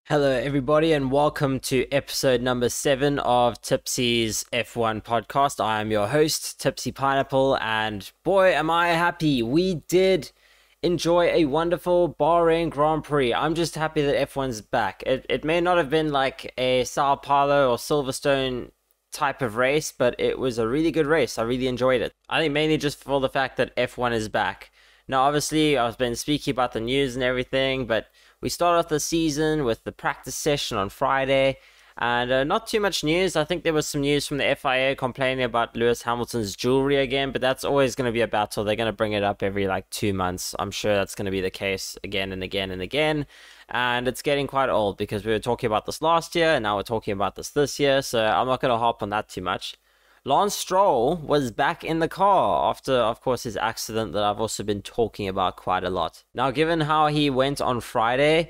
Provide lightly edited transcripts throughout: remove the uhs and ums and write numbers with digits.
Hello, everybody, and welcome to episode number 7 of Tipsy's F1 Podcast. I am your host, Tipsy Pineapple, and boy, am I happy. We did enjoy a wonderful Bahrain Grand Prix. I'm just happy that F1's back. It may not have been like a Sao Paulo or Silverstone type of race, but it was a really good race. I really enjoyed it. I think mainly just for the fact that F1 is back. Now, obviously, I've been speaking about the news and everything, but we start off the season with the practice session on Friday, and not too much news. I think there was some news from the FIA complaining about Lewis Hamilton's jewelry again, but that's always going to be a battle. They're going to bring it up every 2 months. I'm sure that's going to be the case again and again and again, and it's getting quite old because we were talking about this last year, and now we're talking about this year, so I'm not going to harp on that too much. Lance Stroll was back in the car after, of course, his accident that I've also been talking about quite a lot. Now, given how he went on Friday,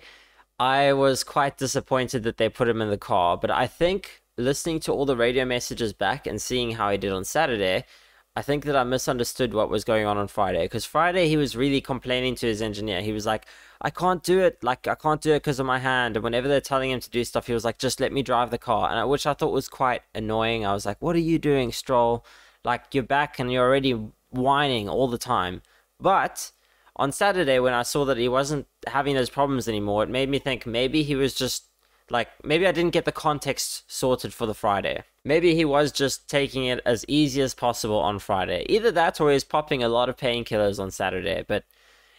I was quite disappointed that they put him in the car. But I think listening to all the radio messages back and seeing how he did on Saturday, I think that I misunderstood what was going on Friday. Because Friday, he was really complaining to his engineer. He was like, I can't do it. I can't do it because of my hand. And whenever they're telling him to do stuff, he was like, just let me drive the car. And which I thought was quite annoying. I was like, what are you doing, Stroll? You're back and you're already whining all the time. But on Saturday, when I saw that he wasn't having those problems anymore, it made me think maybe he was just maybe I didn't get the context sorted for the Friday. Maybe he was just taking it as easy as possible on Friday. Either that or he's popping a lot of painkillers on Saturday. But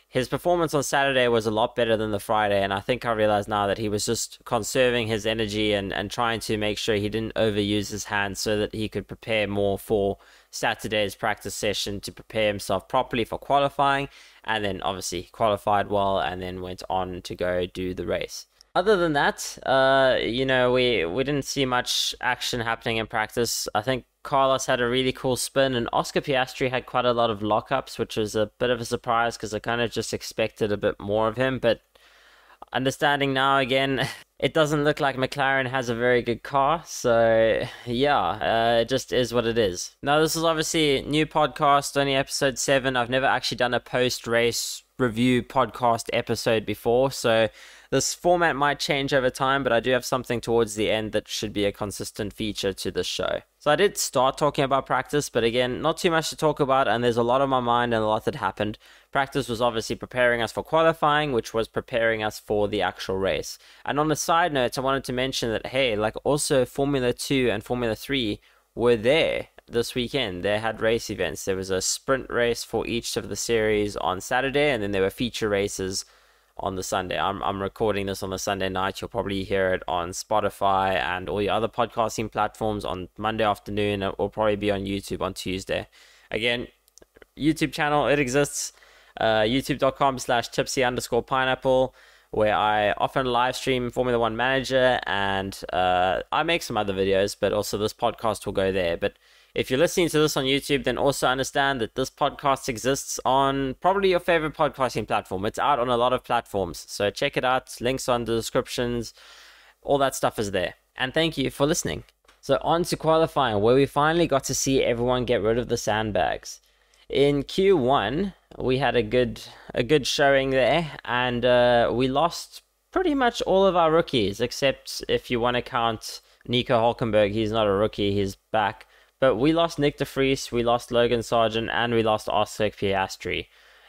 his performance on Saturday was a lot better than the Friday. And I think I realize now that he was just conserving his energy and trying to make sure he didn't overuse his hands so that he could prepare more for Saturday's practice session to prepare himself properly for qualifying. And then obviously qualified well and then went on to go do the race. Other than that, we didn't see much action happening in practice. I think Carlos had a really cool spin, and Oscar Piastri had quite a lot of lockups, which was a bit of a surprise because I kind of just expected a bit more of him. But understanding now again, it doesn't look like McLaren has a very good car. So yeah, it just is what it is. Now, this is obviously a new podcast, only episode 7. I've never actually done a post-race review podcast episode before, so this format might change over time, but I do have something towards the end that should be a consistent feature to this show. So I did start talking about practice, but again, not too much to talk about, and there's a lot on my mind and a lot that happened. Practice was obviously preparing us for qualifying, which was preparing us for the actual race. And on a side note, I wanted to mention that, hey, also Formula 2 and Formula 3 were there this weekend. They had race events. There was a sprint race for each of the series on Saturday, and then there were feature races on the Sunday. I'm recording this on the Sunday night. You'll probably hear it on Spotify and all your other podcasting platforms on Monday afternoon. It will probably be on YouTube on Tuesday. Again, YouTube channel, it exists. youtube.com/tipsy_pineapple, where I often live stream Formula One Manager, and I make some other videos, but also this podcast will go there. But if you're listening to this on YouTube, then also understand that this podcast exists on probably your favorite podcasting platform. It's out on a lot of platforms, so check it out. Links on the descriptions. All that stuff is there. And thank you for listening. So on to qualifying, where we finally got to see everyone get rid of the sandbags. In Q1, we had a good showing there, and we lost pretty much all of our rookies, except if you want to count Nico Hulkenberg. He's not a rookie, he's back. But we lost Nick de Vries, we lost Logan Sargent, and we lost Oscar Piastri.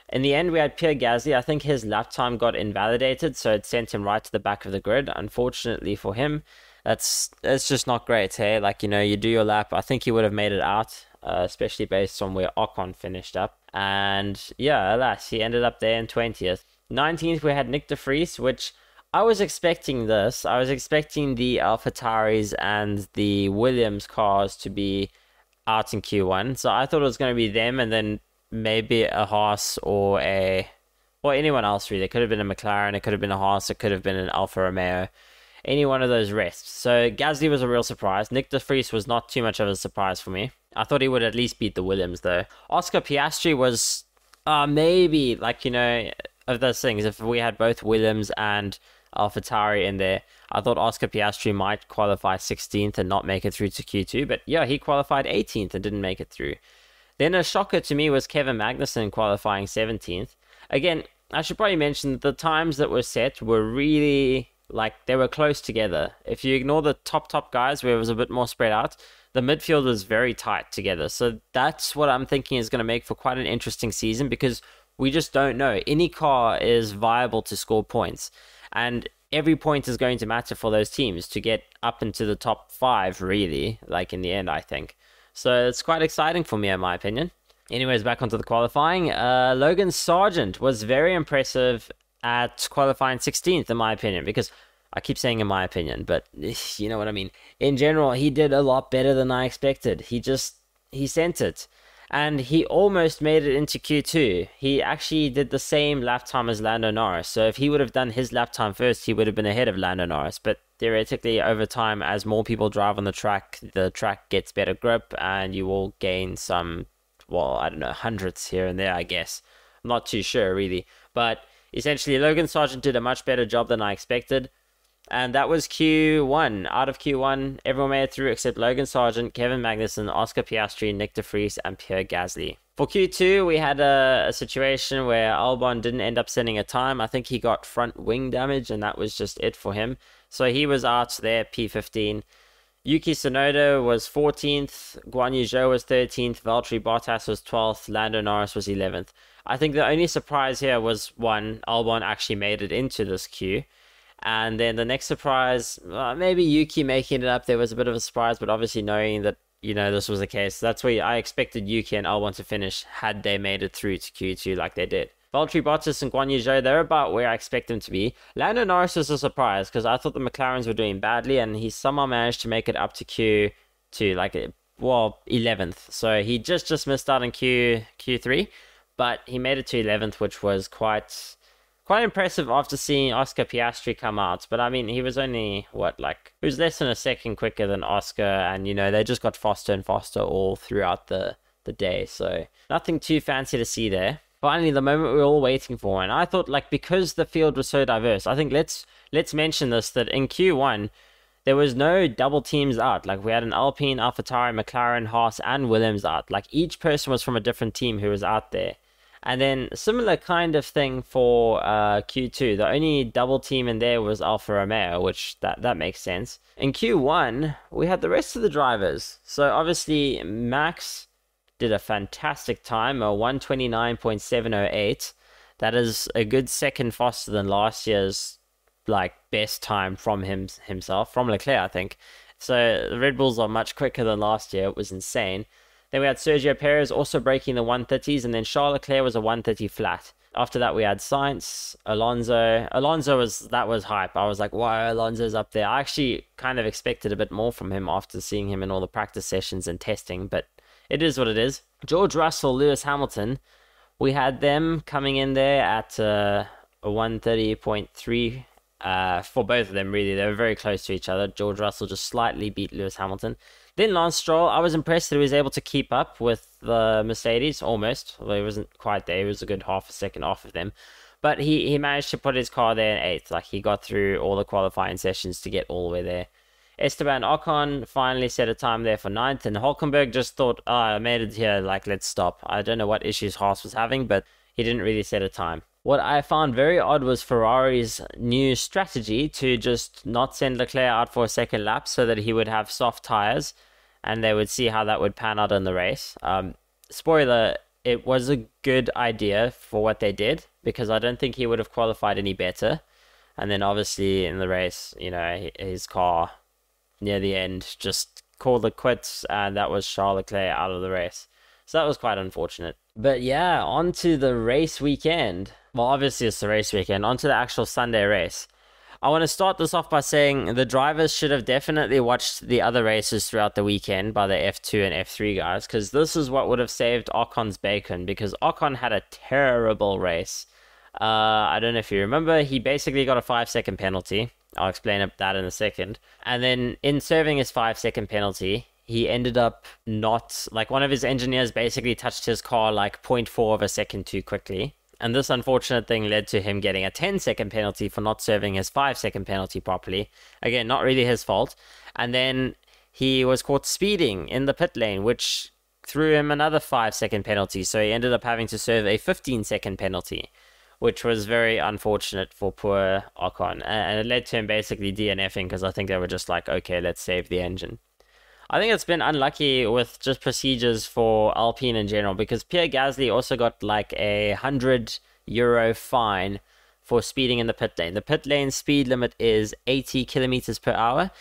In the end, we had Pierre Gasly. I think his lap time got invalidated, so it sent him right to the back of the grid. Unfortunately for him, it's just not great, hey? You do your lap. I think he would have made it out, especially based on where Ocon finished up. And yeah, alas, he ended up there in 20th. 19th, we had Nick de Vries, which I was expecting this. I was expecting the AlphaTauris and the Williams cars to be out in Q1. So I thought it was going to be them and then maybe a Haas or anyone else really. It could have been a McLaren, it could have been a Haas, it could have been an Alfa Romeo. Any one of those rests. So Gasly was a real surprise. Nick de Vries was not too much of a surprise for me. I thought he would at least beat the Williams though. Oscar Piastri was maybe of those things. If we had both Williams and AlphaTauri in there, I thought Oscar Piastri might qualify 16th and not make it through to Q2, but yeah, he qualified 18th and didn't make it through. Then a shocker to me was Kevin Magnussen qualifying 17th. Again, I should probably mention that the times that were set were really like they were close together. If you ignore the top guys where it was a bit more spread out, the midfield was very tight together. So that's what I'm thinking is going to make for quite an interesting season, because we just don't know. Any car is viable to score points, and every point is going to matter for those teams to get up into the top 5, really, like in the end, I think. So it's quite exciting for me, in my opinion. Anyways, back onto the qualifying. Logan Sargent was very impressive at qualifying 16th, in my opinion, because I keep saying in my opinion, but you know what I mean. In general, he did a lot better than I expected. He sent it. And he almost made it into Q2. He actually did the same lap time as Lando Norris. So if he would have done his lap time first, he would have been ahead of Lando Norris. But theoretically, over time, as more people drive on the track gets better grip, and you will gain some, well, I don't know, hundredths here and there, I guess. I'm not too sure, really. But essentially, Logan Sargent did a much better job than I expected. And that was Q1. Out of Q1, everyone made it through except Logan Sargent, Kevin Magnussen, Oscar Piastri, Nick de Vries, and Pierre Gasly. For Q2, we had a situation where Albon didn't end up sending a time. I think he got front wing damage, and that was just it for him. So he was out there, P15. Yuki Tsunoda was 14th, Guan Yu Zhou was 13th, Valtteri Bottas was 12th, Lando Norris was 11th. I think the only surprise here was, one, Albon actually made it into this queue. And then the next surprise, maybe Yuki making it up there was a bit of a surprise, but obviously knowing that, this was the case, that's where I expected Yuki and Albon to finish had they made it through to Q2 like they did. Valtteri Bottas and Guan Yu Zhou, they're about where I expect them to be. Lando Norris was a surprise because I thought the McLarens were doing badly, and he somehow managed to make it up to Q2, 11th. So he just missed out on Q3, but he made it to 11th, which was quite impressive after seeing Oscar Piastri come out. But I mean, he was only, he was less than a second quicker than Oscar, and they just got faster and faster all throughout the day. So nothing too fancy to see there. Finally, the moment we were all waiting for, and I thought, because the field was so diverse, I think let's mention this, that in Q1, there was no double teams out. We had an Alpine, AlphaTauri, McLaren, Haas, and Williams out. Each person was from a different team who was out there. And then similar kind of thing for Q2. The only double team in there was Alfa Romeo, which that makes sense. In Q1, we had the rest of the drivers. So obviously Max did a fantastic time, a 129.708. That is a good second faster than last year's best time from himself, from Leclerc, I think. So the Red Bulls are much quicker than last year. It was insane. Then we had Sergio Perez also breaking the 130s, and then Charles Leclerc was a 130 flat. After that, we had Sainz, Alonso. That was hype. I was like, wow, Alonso's up there. I actually kind of expected a bit more from him after seeing him in all the practice sessions and testing, but it is what it is. George Russell, Lewis Hamilton, we had them coming in there at a 130.3 for both of them, really. They were very close to each other. George Russell just slightly beat Lewis Hamilton. Then Lance Stroll, I was impressed that he was able to keep up with the Mercedes, almost. Well, he wasn't quite there. He was a good half a second off of them. But he managed to put his car there in 8th. He got through all the qualifying sessions to get all the way there. Esteban Ocon finally set a time there for 9th. And Hulkenberg just thought, I made it here, let's stop. I don't know what issues Haas was having, but he didn't really set a time. What I found very odd was Ferrari's new strategy to just not send Leclerc out for a second lap so that he would have soft tires, and they would see how that would pan out in the race. Spoiler, it was a good idea for what they did, because I don't think he would have qualified any better. And then obviously in the race, his car near the end just called it quits, and that was Charles Leclerc out of the race. So that was quite unfortunate. But yeah, on to the race weekend. Well, obviously it's the race weekend. On to the actual Sunday race. I want to start this off by saying the drivers should have definitely watched the other races throughout the weekend by the F2 and F3 guys, because this is what would have saved Ocon's bacon, because Ocon had a terrible race. I don't know if you remember, he basically got a 5-second penalty. I'll explain that in a second. And then in serving his 5-second penalty, he ended up not, one of his engineers basically touched his car 0.4 of a second too quickly. And this unfortunate thing led to him getting a 10-second penalty for not serving his 5-second penalty properly. Again, not really his fault. And then he was caught speeding in the pit lane, which threw him another 5-second penalty. So he ended up having to serve a 15-second penalty, which was very unfortunate for poor Ocon. And it led to him basically DNFing because I think they were just like, okay, let's save the engine. I think it's been unlucky with just procedures for Alpine in general, because Pierre Gasly also got like a €100 fine for speeding in the pit lane. The pit lane speed limit is 80 kilometers per hour.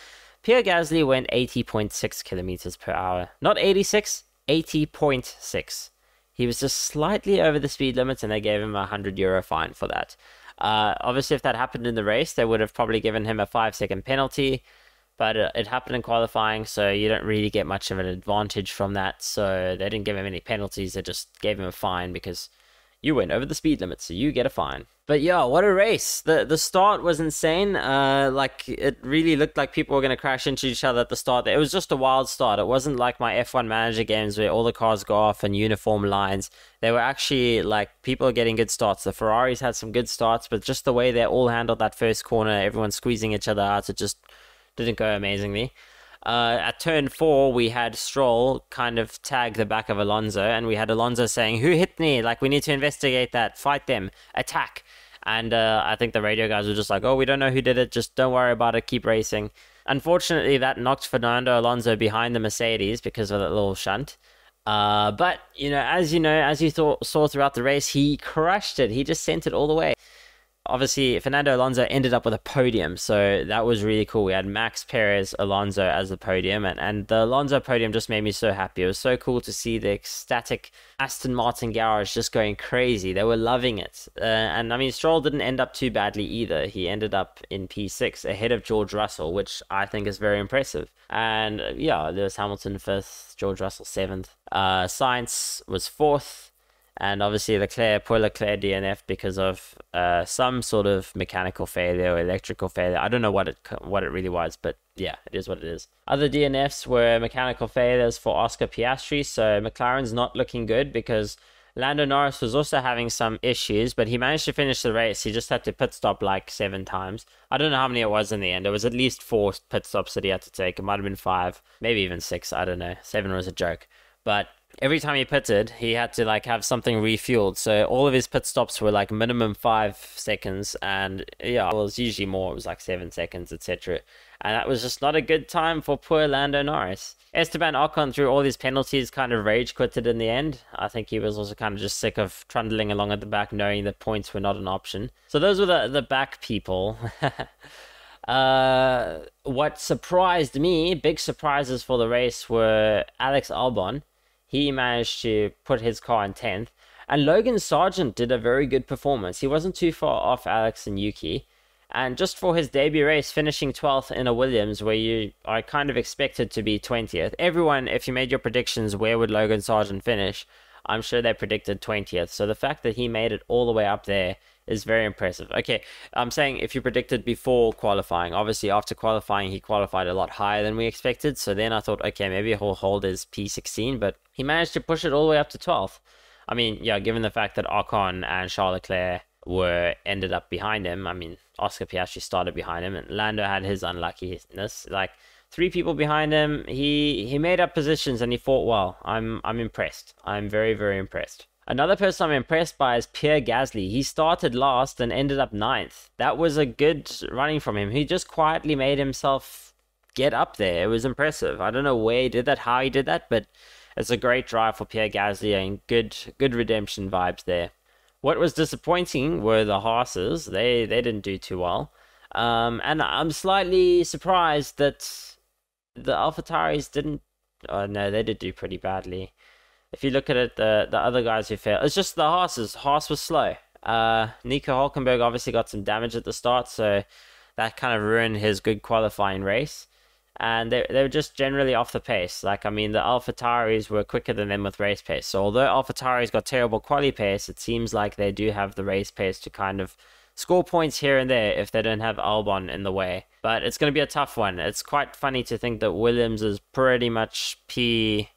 Pierre Gasly went 80.6 kilometers per hour. Not 86, 80.6. He was just slightly over the speed limit, and they gave him a €100 fine for that. Obviously, if that happened in the race, they would have probably given him a 5-second penalty. But it happened in qualifying, so you don't really get much of an advantage from that. So they didn't give him any penalties. They just gave him a fine because you went over the speed limit, so you get a fine. But yeah, what a race. The start was insane. Like, it really looked like people were going to crash into each other at the start. It was just a wild start. It wasn't like my F1 Manager games where all the cars go off in uniform lines. They were actually, like, people are getting good starts. The Ferraris had some good starts, but just the way they all handled that first corner, everyone squeezing each other out, it just didn't go amazingly. At turn 4, we had Stroll kind of tag the back of Alonso, and we had Alonso saying, "Who hit me? Like, we need to investigate that. Fight them. Attack." And I think the radio guys were just like, "Oh, we don't know who did it. Just don't worry about it. Keep racing." Unfortunately, that knocked Fernando Alonso behind the Mercedes because of that little shunt. But, as you saw throughout the race, he crushed it. He just sent it all the way. Obviously, Fernando Alonso ended up with a podium, so that was really cool. We had Max, Perez, Alonso as the podium, and the Alonso podium just made me so happy. It was so cool to see the ecstatic Aston Martin garage just going crazy. They were loving it. And I mean, Stroll didn't end up too badly either. He ended up in P6 ahead of George Russell, which I think is very impressive. And yeah, Lewis Hamilton 5th, George Russell 7th. Sainz was 4th. And obviously poor Leclerc DNF because of some sort of mechanical failure or electrical failure. I don't know what it really was, but yeah, it is what it is. Other DNFs were mechanical failures for Oscar Piastri, so McLaren's not looking good because Lando Norris was also having some issues, but he managed to finish the race. He just had to pit stop like 7 times. I don't know how many it was in the end. It was at least 4 pit stops that he had to take. It might have been 5, maybe even 6. I don't know. 7 was a joke. But every time he pitted, he had to like have something refueled. So all of his pit stops were like minimum 5 seconds, and yeah, it was usually more. It was like 7 seconds, etc. And that was just not a good time for poor Lando Norris. Esteban Ocon, through all these penalties, kind of rage quitted in the end. I think he was also kind of just sick of trundling along at the back, knowing that points were not an option. So those were the back people. What surprised me, big surprises for the race, were Alex Albon. He managed to put his car in 10th. And Logan Sargeant did a very good performance. He wasn't too far off Alex and Yuki. And just for his debut race, finishing 12th in a Williams, where you are kind of expected to be 20th. Everyone, if you made your predictions, where would Logan Sargeant finish? I'm sure they predicted 20th. So the fact that he made it all the way up there is very impressive. Okay, I'm saying if you predicted before qualifying, obviously after qualifying, he qualified a lot higher than we expected. So then I thought, okay, maybe he'll hold his P16, but he managed to push it all the way up to 12th. I mean, yeah, given the fact that Ocon and Charles Leclerc ended up behind him. I mean, Oscar Piastri started behind him, and Lando had his unluckiness. Like 3 people behind him, he made up positions and he fought well. I'm impressed. I'm very, very impressed. Another person I'm impressed by is Pierre Gasly. He started last and ended up 9th. That was a good running from him. He just quietly made himself get up there. It was impressive. I don't know where he did that, how he did that, but it's a great drive for Pierre Gasly and good redemption vibes there. What was disappointing were the Haas's. They didn't do too well. And I'm slightly surprised that the AlphaTauris didn't... Oh, no, they did do pretty badly. If you look at it, the other guys who failed, it's just the Haas's. Haas was slow. Nico Hülkenberg obviously got some damage at the start, so that kind of ruined his good qualifying race. And they were just generally off the pace. Like, I mean, the AlphaTauris were quicker than them with race pace. So although AlphaTauris got terrible quali pace, it seems like they do have the race pace to kind of score points here and there if they don't have Albon in the way. But it's going to be a tough one. It's quite funny to think that Williams is pretty much P...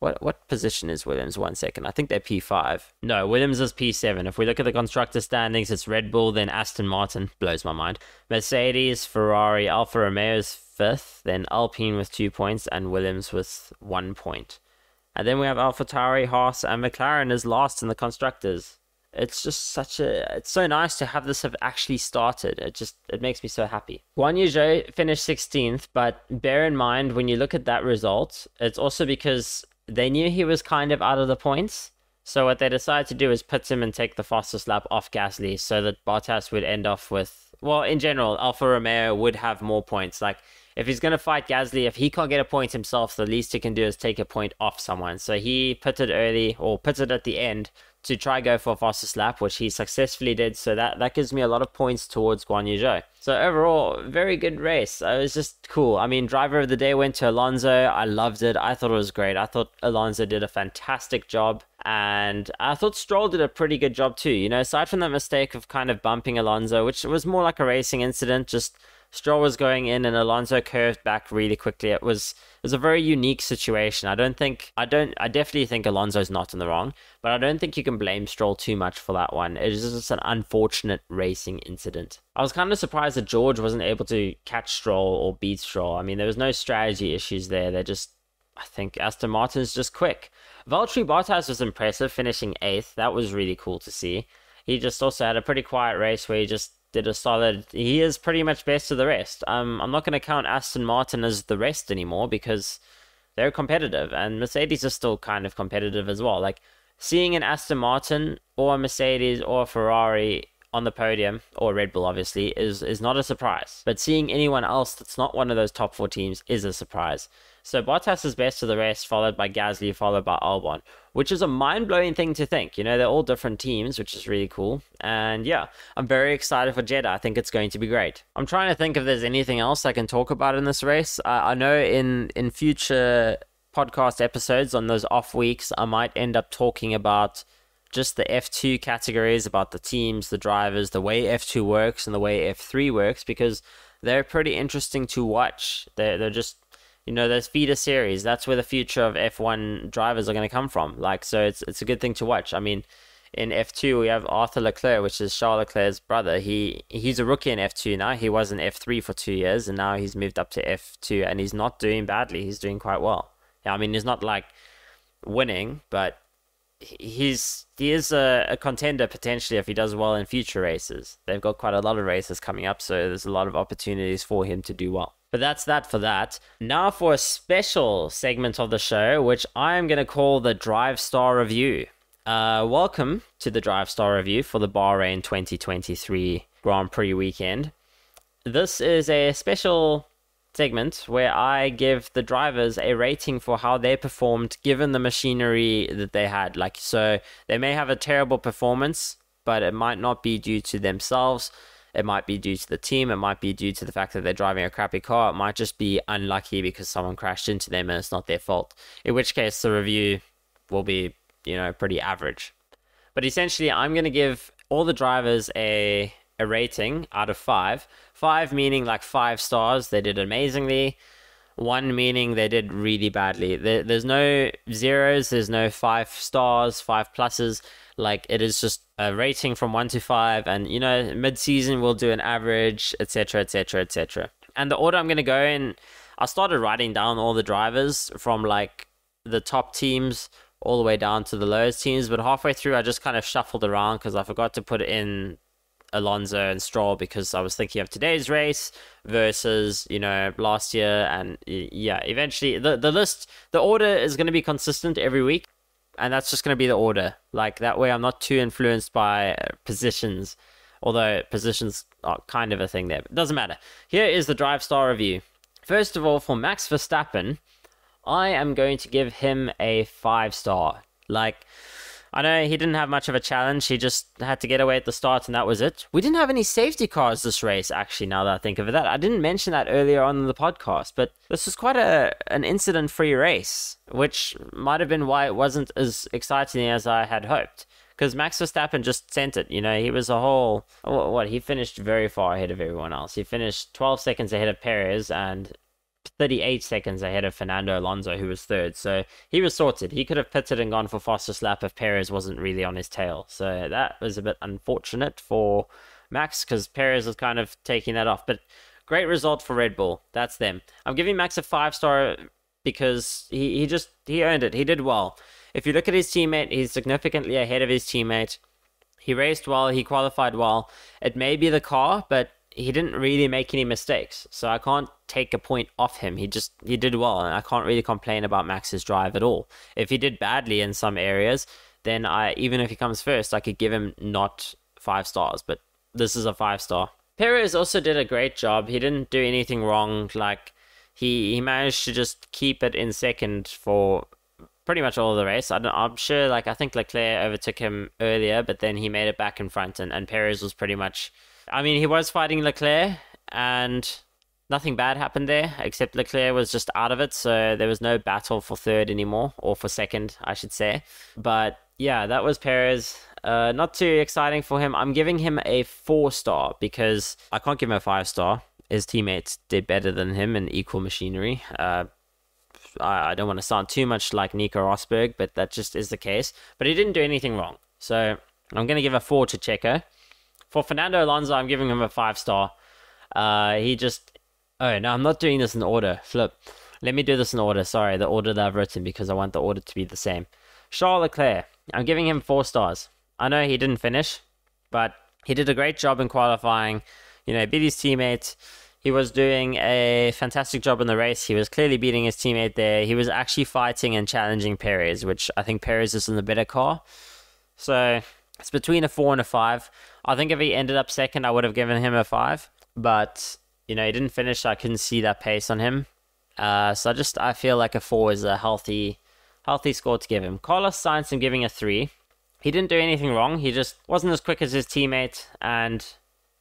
What position is Williams? 1 second. I think they're P5. No, Williams is P7. If we look at the constructor standings, it's Red Bull, then Aston Martin. Blows my mind. Mercedes, Ferrari, Alfa Romeo is 5th, then Alpine with 2 points, and Williams with 1 point. And then we have AlphaTauri, Haas, and McLaren is last in the constructors. it's just it's so nice to have this have actually started. It makes me so happy. Guan Yu Zhou finished 16th, but bear in mind when you look at that result, it's also because they knew he was kind of out of the points. So what they decided to do is pit him and take the fastest lap off Gasly so that Bottas would end off with, well, in general, Alfa Romeo would have more points. Like, if he's going to fight Gasly, if he can't get a point himself, the least he can do is take a point off someone. So he pitted early, or pitted at the end, to try go for a fastest lap, which he successfully did. So that gives me a lot of points towards Guan Yu Zhou. So overall, very good race. It was just cool. I mean, driver of the day went to Alonso. I loved it. I thought it was great. I thought Alonso did a fantastic job. And I thought Stroll did a pretty good job too. You know, aside from that mistake of kind of bumping Alonso, which was more like a racing incident, just Stroll was going in and Alonso curved back really quickly. It was a very unique situation. I definitely think Alonso's not in the wrong, but I don't think you can blame Stroll too much for that one. It is just an unfortunate racing incident. I was kind of surprised that George wasn't able to catch Stroll or beat Stroll. I mean, there was no strategy issues there. I think Aston Martin's just quick. Valtteri Bottas was impressive, finishing 8th. That was really cool to see. He just also had a pretty quiet race where he just did a solid. He is pretty much best of the rest. I'm not going to count Aston Martin as the rest anymore because they're competitive, and Mercedes is still kind of competitive as well. Like, seeing an Aston Martin or a Mercedes or a Ferrari on the podium, or Red Bull obviously, is not a surprise. But seeing anyone else that's not one of those top 4 teams is a surprise. So Bottas is best of the rest, followed by Gasly, followed by Albon, which is a mind-blowing thing to think. You know, they're all different teams, which is really cool. And yeah, I'm very excited for Jeddah. I think it's going to be great. I'm trying to think if there's anything else I can talk about in this race. I know in future podcast episodes on those off weeks, I might end up talking about just the F2 categories, about the teams, the drivers, the way F2 works and the way F3 works, because they're pretty interesting to watch. They're just, you know, those feeder series, that's where the future of F1 drivers are going to come from. Like, so it's a good thing to watch. I mean, in F2, we have Arthur Leclerc, which is Charles Leclerc's brother. He's a rookie in F2 now. He was in F3 for 2 years, and now he's moved up to F2, and he's not doing badly. He's doing quite well. Yeah, I mean, he's not like winning, but he is a contender potentially if he does well in future races. They've got quite a lot of races coming up, so there's a lot of opportunities for him to do well. But that's that for that. Now for a special segment of the show, which I'm going to call the Drive Star Review. Welcome to the Drive Star Review for the Bahrain 2023 Grand Prix weekend. This is a special segment where I give the drivers a rating for how they performed given the machinery that they had. Like, so they may have a terrible performance, but it might not be due to themselves. It might be due to the team. It might be due to the fact that they're driving a crappy car. It might just be unlucky because someone crashed into them and it's not their fault. In which case, the review will be, you know, pretty average. But essentially, I'm going to give all the drivers a rating out of 5. 5 meaning like 5 stars, they did amazingly. 1 meaning they did really badly. There's no zeros, there's no 5 stars, 5 pluses. Like, it is just a rating from 1 to 5, and, you know, mid-season we'll do an average, etc, etc, etc. And the order I'm going to go in, I started writing down all the drivers from like the top teams all the way down to the lowest teams, but halfway through I just kind of shuffled around because I forgot to put in Alonso and Stroll because I was thinking of today's race versus, you know, last year. And yeah, eventually the order is going to be consistent every week, and that's just going to be the order. Like, that way I'm not too influenced by positions, although positions are kind of a thing there, but it doesn't matter. Here is the Drive Star Review. First of all, for Max Verstappen, I am going to give him a 5-star. Like, I know he didn't have much of a challenge. He just had to get away at the start, and that was it. We didn't have any safety cars this race, actually, now that I think of it. I didn't mention that earlier on in the podcast, but this was quite an incident-free race, which might have been why it wasn't as exciting as I had hoped. Because Max Verstappen just sent it, you know, he was he finished very far ahead of everyone else. He finished 12 seconds ahead of Perez and 38 seconds ahead of Fernando Alonso, who was 3rd. So he was sorted. He could have pitted and gone for fastest lap if Perez wasn't really on his tail. So that was a bit unfortunate for Max because Perez was kind of taking that off. But great result for Red Bull. That's them. I'm giving Max a 5-star because he earned it. He did well. If you look at his teammate, he's significantly ahead of his teammate. He raced well, he qualified well. It may be the car, but he didn't really make any mistakes. So I can't take a point off him. He did well, and I can't really complain about Max's drive at all. If he did badly in some areas, then even if he comes first, I could give him not 5 stars, but this is a 5-star. Perez also did a great job. He didn't do anything wrong. Like, he managed to just keep it in second for pretty much all of the race. I'm sure, I think Leclerc overtook him earlier, but then he made it back in front, and Perez was pretty much... I mean, he was fighting Leclerc, and nothing bad happened there, except Leclerc was just out of it, so there was no battle for third anymore, or for second, I should say. But yeah, that was Perez. Not too exciting for him. I'm giving him a 4-star because I can't give him a 5-star. His teammates did better than him in equal machinery. I don't want to sound too much like Nico Rosberg, but that just is the case. But he didn't do anything wrong. So I'm going to give a 4 to Checo. For Fernando Alonso, I'm giving him a 5-star. Oh, no, I'm not doing this in order. Flip. Let me do this in order. Sorry, the order that I've written, because I want the order to be the same. Charles Leclerc, I'm giving him 4 stars. I know he didn't finish, but he did a great job in qualifying. Beat his teammate. He was doing a fantastic job in the race. He was clearly beating his teammate there. He was actually fighting and challenging Perez, which I think Perez is in the better car. So it's between a 4 and a 5. I think if he ended up second, I would have given him a 5. But, he didn't finish, so I couldn't see that pace on him. So I feel like a 4 is a healthy score to give him. Carlos Sainz, I'm giving a 3. He didn't do anything wrong. He just wasn't as quick as his teammate, and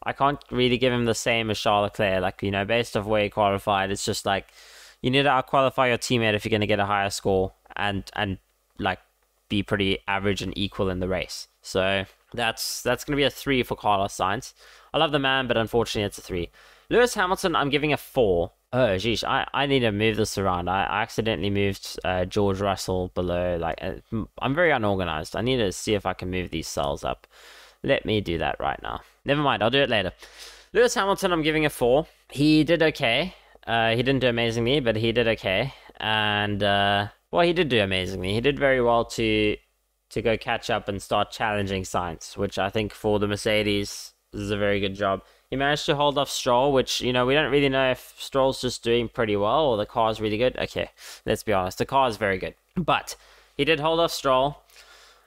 I can't really give him the same as Charles Leclerc. Based off where he qualified, it's just you need to out-qualify your teammate if you're going to get a higher score and be pretty average and equal in the race. So that's going to be a 3 for Carlos Sainz. I love the man, but unfortunately it's a 3. Lewis Hamilton, I'm giving a 4. Oh, geez, I need to move this around. I accidentally moved George Russell below. I'm very unorganized. I need to see if I can move these cells up. Let me do that right now. Never mind, I'll do it later. Lewis Hamilton, I'm giving a 4. He did okay. He didn't do amazingly, but he did okay. And, he did do amazingly. He did very well to go catch up and start challenging Sainz, which I think for the Mercedes is a very good job. He managed to hold off Stroll, which, we don't really know if Stroll's just doing pretty well or the car's really good. Okay, let's be honest. The car is very good. But he did hold off Stroll,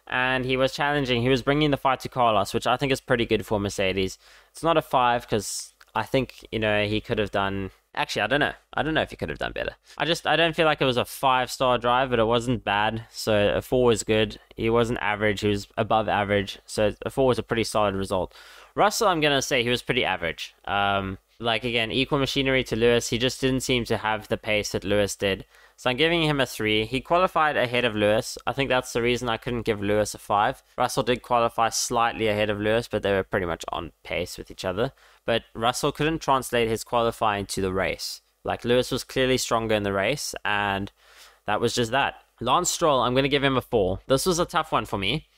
and he was challenging. He was bringing the fight to Carlos, which I think is pretty good for Mercedes. It's not a 5 because I think, he could have done... Actually, I don't know. I don't know if he could have done better. I don't feel like it was a 5-star drive, but it wasn't bad. So a 4 is good. He wasn't average. He was above average. So a 4 was a pretty solid result. Russell, I'm going to say he was pretty average. Again, equal machinery to Lewis. He just didn't seem to have the pace that Lewis did. So I'm giving him a 3. He qualified ahead of Lewis. I think that's the reason I couldn't give Lewis a 5. Russell did qualify slightly ahead of Lewis, but they were pretty much on pace with each other. But Russell couldn't translate his qualifying to the race. Lewis was clearly stronger in the race, and that was just that. Lance Stroll, I'm going to give him a 4. This was a tough one for me.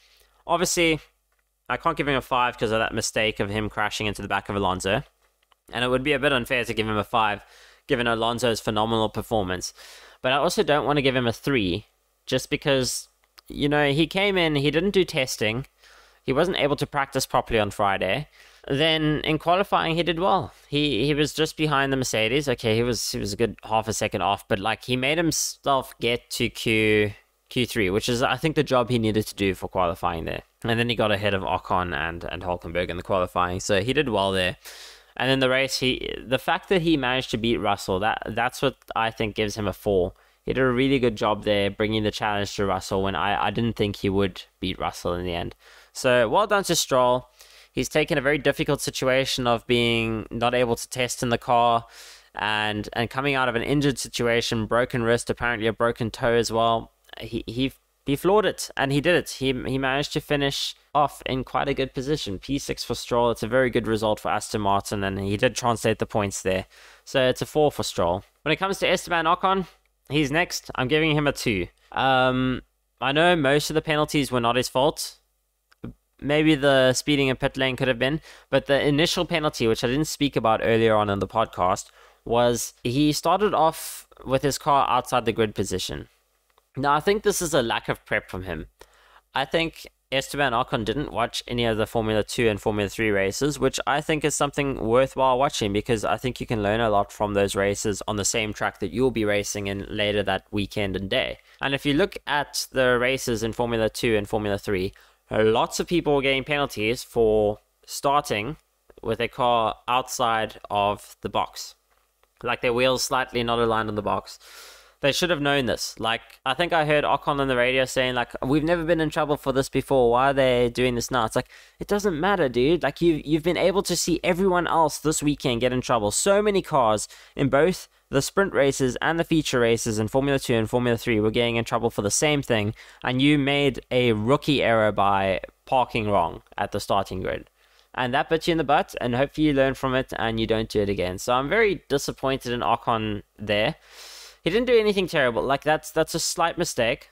Obviously, I can't give him a 5 because of that mistake of him crashing into the back of Alonso. And it would be a bit unfair to give him a 5, given Alonso's phenomenal performance. But I also don't want to give him a 3, just because, he came in, he didn't do testing. He wasn't able to practice properly on Friday. Then in qualifying, he did well. He was just behind the Mercedes. Okay, he was a good half a second off, but he made himself get to Q3, which is, I think, the job he needed to do for qualifying there. And then he got ahead of Ocon and Hülkenberg in the qualifying, so he did well there. And in the race, the fact that he managed to beat Russell, that's what I think gives him a 4. He did a really good job there, bringing the challenge to Russell when I didn't think he would beat Russell in the end. So well done to Stroll. He's taken a very difficult situation of being not able to test in the car and coming out of an injured situation, broken wrist, apparently a broken toe as well. He floored it, and he did it. He managed to finish off in quite a good position. P6 for Stroll. It's a very good result for Aston Martin, and he did translate the points there. So it's a 4 for Stroll. When it comes to Esteban Ocon, he's next. I'm giving him a 2. I know most of the penalties were not his fault. Maybe the speeding in pit lane could have been, but the initial penalty, which I didn't speak about earlier on in the podcast, was he started off with his car outside the grid position. Now, I think this is a lack of prep from him. I think Esteban Ocon didn't watch any of the Formula 2 and Formula 3 races, which I think is something worthwhile watching because I think you can learn a lot from those races on the same track that you'll be racing in later that weekend and day. And if you look at the races in Formula 2 and Formula 3, lots of people were getting penalties for starting with a car outside of the box. Like their wheels slightly not aligned on the box. They should have known this. Like, I think I heard Ocon on the radio saying, like, we've never been in trouble for this before. Why are they doing this now? It's like, it doesn't matter, dude. Like, you've been able to see everyone else this weekend get in trouble. So many cars in both the sprint races and the feature races in Formula 2 and Formula 3 were getting in trouble for the same thing. And you made a rookie error by parking wrong at the starting grid. And that bit you in the butt, and hopefully you learn from it and you don't do it again. So I'm very disappointed in Ocon there. He didn't do anything terrible. Like, that's a slight mistake,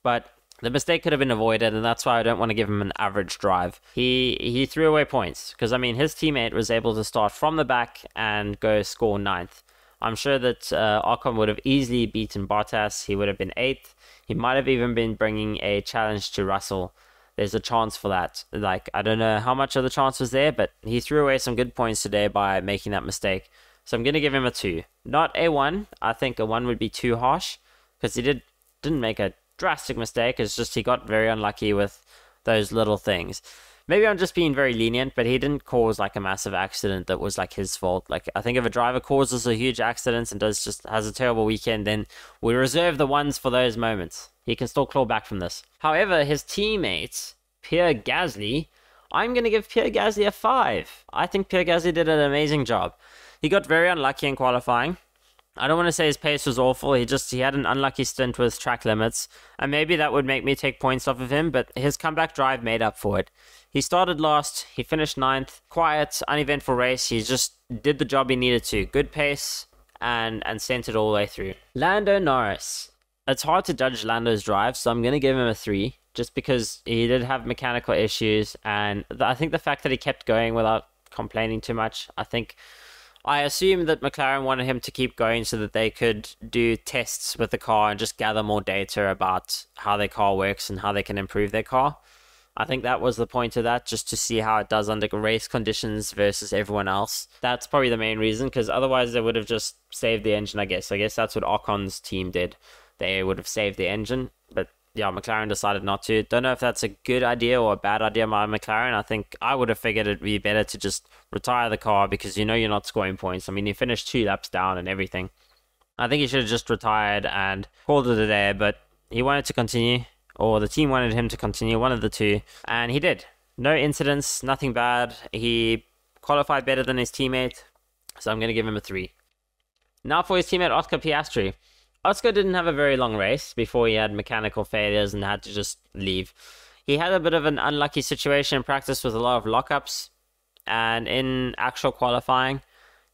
but the mistake could have been avoided, and that's why I don't want to give him an average drive. He threw away points, because, I mean, his teammate was able to start from the back and go score 9th. I'm sure that Ocon would have easily beaten Bottas. He would have been 8th. He might have even been bringing a challenge to Russell. There's a chance for that. Like, I don't know how much of the chance was there, but he threw away some good points today by making that mistake. So I'm going to give him a 2. Not a 1. I think a 1 would be too harsh because he didn't make a drastic mistake. It's just he got very unlucky with those little things. Maybe I'm just being very lenient, but he didn't cause like a massive accident that was like his fault. Like, I think if a driver causes a huge accident and has a terrible weekend, then we reserve the 1s for those moments. He can still claw back from this. However, his teammate, Pierre Gasly, I'm going to give Pierre Gasly a 5. I think Pierre Gasly did an amazing job. He got very unlucky in qualifying. I don't want to say his pace was awful. He had an unlucky stint with track limits. And maybe that would make me take points off of him, but his comeback drive made up for it. He started last. He finished 9th. Quiet, uneventful race. He just did the job he needed to. Good pace and sent it all the way through. Lando Norris. It's hard to judge Lando's drive, so I'm going to give him a 3. Just because he did have mechanical issues. And I think the fact that he kept going without complaining too much, I assume that McLaren wanted him to keep going so that they could do tests with the car and just gather more data about how their car works and how they can improve their car. I think that was the point of that, just to see how it does under race conditions versus everyone else. That's probably the main reason, because otherwise they would have just saved the engine, I guess. I guess that's what Ocon's team did. They would have saved the engine, but yeah, McLaren decided not to. Don't know if that's a good idea or a bad idea by McLaren. I think I would have figured it'd be better to just retire the car because you know you're not scoring points. I mean, he finished 2 laps down and everything. I think he should have just retired and called it a day, but he wanted to continue, or the team wanted him to continue, one of the two, and he did. No incidents, nothing bad. He qualified better than his teammate, so I'm going to give him a 3. Now for his teammate, Oscar Piastri. Oscar didn't have a very long race before he had mechanical failures and had to just leave. He had a bit of an unlucky situation in practice with a lot of lockups, and in actual qualifying,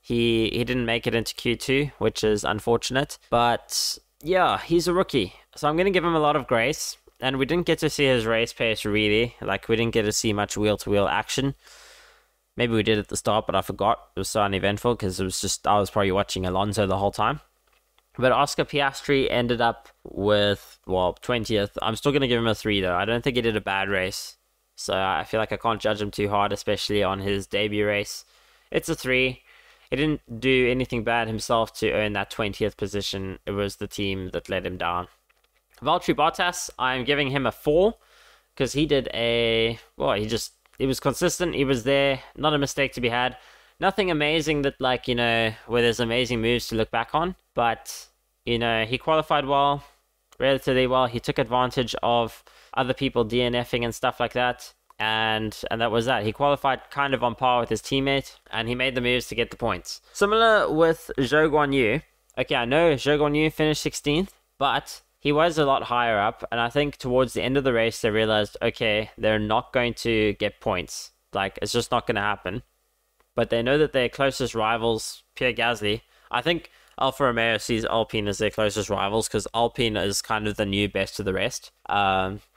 he didn't make it into Q2, which is unfortunate. But yeah, he's a rookie, so I'm going to give him a lot of grace. And we didn't get to see his race pace really. Like, we didn't get to see much wheel-to-wheel action. Maybe we did at the start, but I forgot. It was so uneventful because I was probably watching Alonso the whole time. But Oscar Piastri ended up with, 20th. I'm still going to give him a 3, though. I don't think he did a bad race. So I feel like I can't judge him too hard, especially on his debut race. It's a 3. He didn't do anything bad himself to earn that 20th position. It was the team that let him down. Valtteri Bottas, I'm giving him a 4. Because he did he was consistent. He was there. Not a mistake to be had. Nothing amazing that, where there's amazing moves to look back on. But, he qualified well, relatively well. He took advantage of other people DNFing and stuff like that. And that was that. He qualified kind of on par with his teammate, and he made the moves to get the points. Similar with Zhou Guanyu. Okay, I know Zhou Guanyu finished 16th, but he was a lot higher up. And I think towards the end of the race, they realized, okay, they're not going to get points. It's just not going to happen. But they know that their closest rivals, Pierre Gasly, I think Alfa Romeo sees Alpine as their closest rivals because Alpine is kind of the new best of the rest.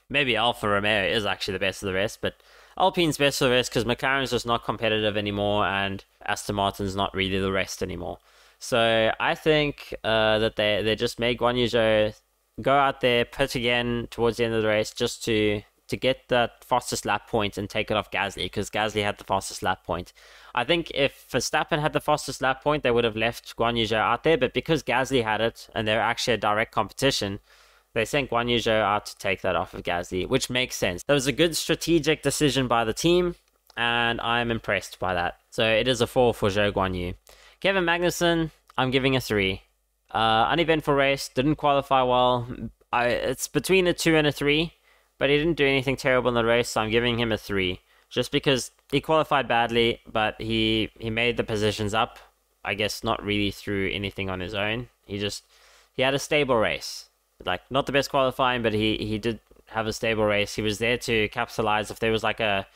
Maybe Alfa Romeo is actually the best of the rest, but Alpine's best of the rest because McLaren's just not competitive anymore and Aston Martin's not really the rest anymore. So I think that they just made Guan Yu Zhou go out there, pit again towards the end of the race just to to get that fastest lap point and take it off Gasly, because Gasly had the fastest lap point. I think if Verstappen had the fastest lap point, they would have left Guan Yu Zhou out there, but because Gasly had it and they're actually a direct competition, they sent Guan Yu Zhou out to take that off of Gasly, which makes sense. That was a good strategic decision by the team, and I'm impressed by that. So it is a 4 for Zhou Guan Yu. Kevin Magnussen, I'm giving a 3. Uneventful race, didn't qualify well. It's between a 2 and a 3, but he didn't do anything terrible in the race, so I'm giving him a 3. Just because he qualified badly, but he made the positions up. I guess not really through anything on his own. He had a stable race. Like, not the best qualifying, but he did have a stable race. He was there to capitalize. If there was like a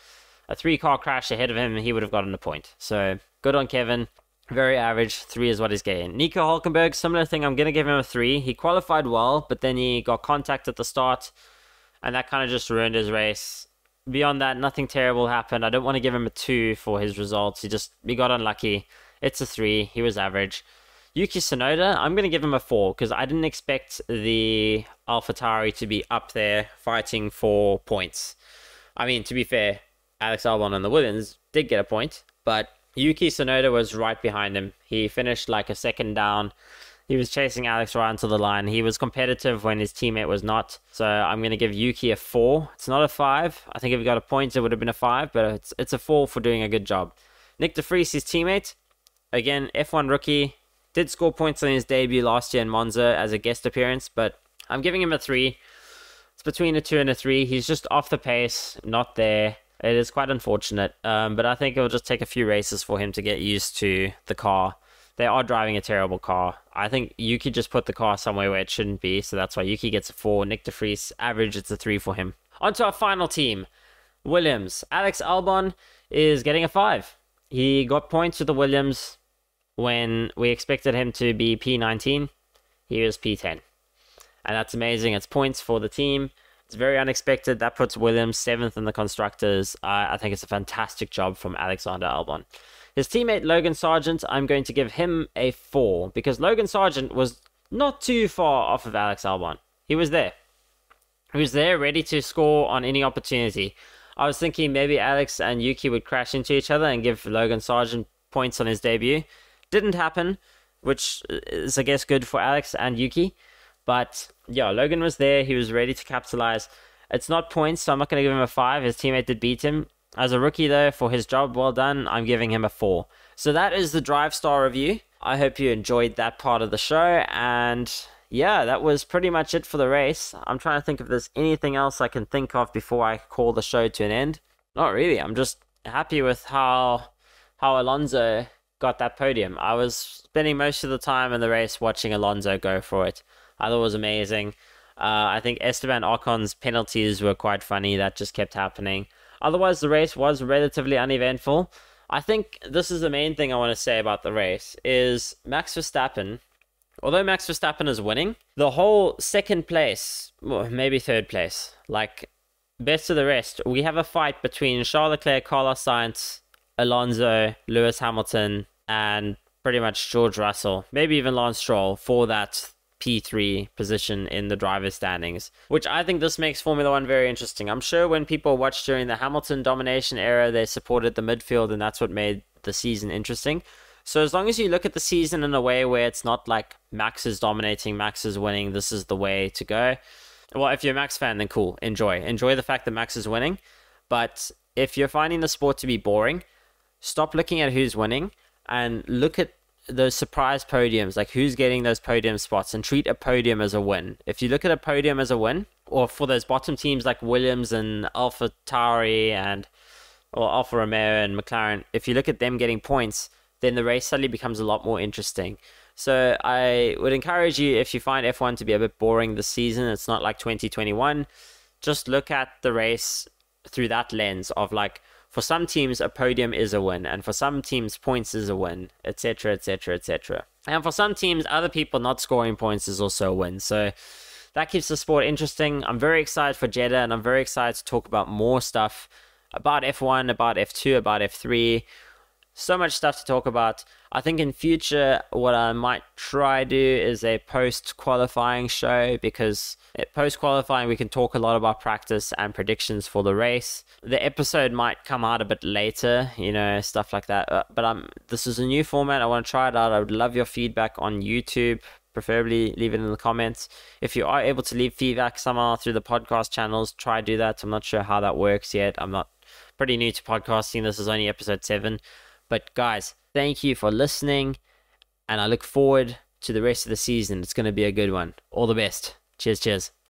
3-car crash ahead of him, he would have gotten a point. So, good on Kevin. Very average. 3 is what he's getting. Nico Hulkenberg, similar thing. I'm going to give him a 3. He qualified well, but then he got contact at the start, and that kind of just ruined his race. Beyond that, nothing terrible happened. I don't want to give him a 2 for his results. He got unlucky. It's a 3. He was average. Yuki Tsunoda, I'm going to give him a 4 because I didn't expect the AlphaTauri to be up there fighting for points. I mean, to be fair, Alex Albon and the Williams did get a point, but Yuki Tsunoda was right behind him. He finished like a second down. He was chasing Alex right onto the line. He was competitive when his teammate was not. So I'm going to give Yuki a 4. It's not a 5. I think if he got a point, it would have been a 5, but it's a 4 for doing a good job. Nick de Vries, his teammate, again, F1 rookie, did score points on his debut last year in Monza as a guest appearance, but I'm giving him a 3. It's between a 2 and a 3. He's just off the pace, not there. It is quite unfortunate, but I think it will just take a few races for him to get used to the car. They are driving a terrible car. I think Yuki just put the car somewhere where it shouldn't be, so that's why Yuki gets a 4. Nick de Vries, average, it's a 3 for him. On to our final team, Williams. Alex Albon is getting a 5. He got points with the Williams when we expected him to be P19. He was P10. And that's amazing. It's points for the team. It's very unexpected. That puts Williams 7th in the Constructors. I think it's a fantastic job from Alexander Albon. His teammate Logan Sargent, I'm going to give him a 4 because Logan Sargent was not too far off of Alex Albon. He was there. He was there ready to score on any opportunity. I was thinking maybe Alex and Yuki would crash into each other and give Logan Sargent points on his debut. Didn't happen, which is, I guess, good for Alex and Yuki. But yeah, Logan was there. He was ready to capitalize. It's not points, so I'm not going to give him a 5. His teammate did beat him. As a rookie, though, for his job well done, I'm giving him a 4. So that is the Drive Star review. I hope you enjoyed that part of the show. And yeah, that was pretty much it for the race. I'm trying to think if there's anything else I can think of before I call the show to an end. Not really. I'm just happy with how Alonso got that podium. I was spending most of the time in the race watching Alonso go for it. I thought it was amazing. I think Esteban Ocon's penalties were quite funny. That just kept happening. Otherwise, the race was relatively uneventful. I think this is the main thing I want to say about the race, is Max Verstappen, although Max Verstappen is winning, the whole second place, well, maybe third place, like, best of the rest, we have a fight between Charles Leclerc, Carlos Sainz, Alonso, Lewis Hamilton, and pretty much George Russell, maybe even Lance Stroll, for that P3 position in the driver's standings, which I think this makes Formula One very interesting. I'm sure when people watched during the Hamilton domination era, they supported the midfield, and that's what made the season interesting. So as long as you look at the season in a way where it's not like Max is dominating, Max is winning, this is the way to go. Well, if you're a Max fan, then cool, enjoy the fact that Max is winning. But if you're finding the sport to be boring, stop looking at who's winning and look at those surprise podiums, like who's getting those podium spots, and treat a podium as a win. If you look at a podium as a win, or for those bottom teams like Williams and AlphaTauri or Alfa Romeo and McLaren, if you look at them getting points, then the race suddenly becomes a lot more interesting. So I would encourage you, if you find F1 to be a bit boring this season, it's not like 2021, just look at the race through that lens of like, for some teams, a podium is a win, and for some teams, points is a win, etc., etc., etc. And for some teams, other people not scoring points is also a win. So that keeps the sport interesting. I'm very excited for Jeddah, and I'm very excited to talk about more stuff about F1, about F2, about F3, so much stuff to talk about. I think in future, what I might try do is a post-qualifying show, because post-qualifying we can talk a lot about practice and predictions for the race. The episode might come out a bit later, stuff like that. But this is a new format. I want to try it out. I would love your feedback on YouTube. Preferably leave it in the comments. If you are able to leave feedback somehow through the podcast channels, try do that. I'm not sure how that works yet. I'm not pretty new to podcasting. This is only episode 7. But guys, thank you for listening, and I look forward to the rest of the season. It's going to be a good one. All the best. Cheers.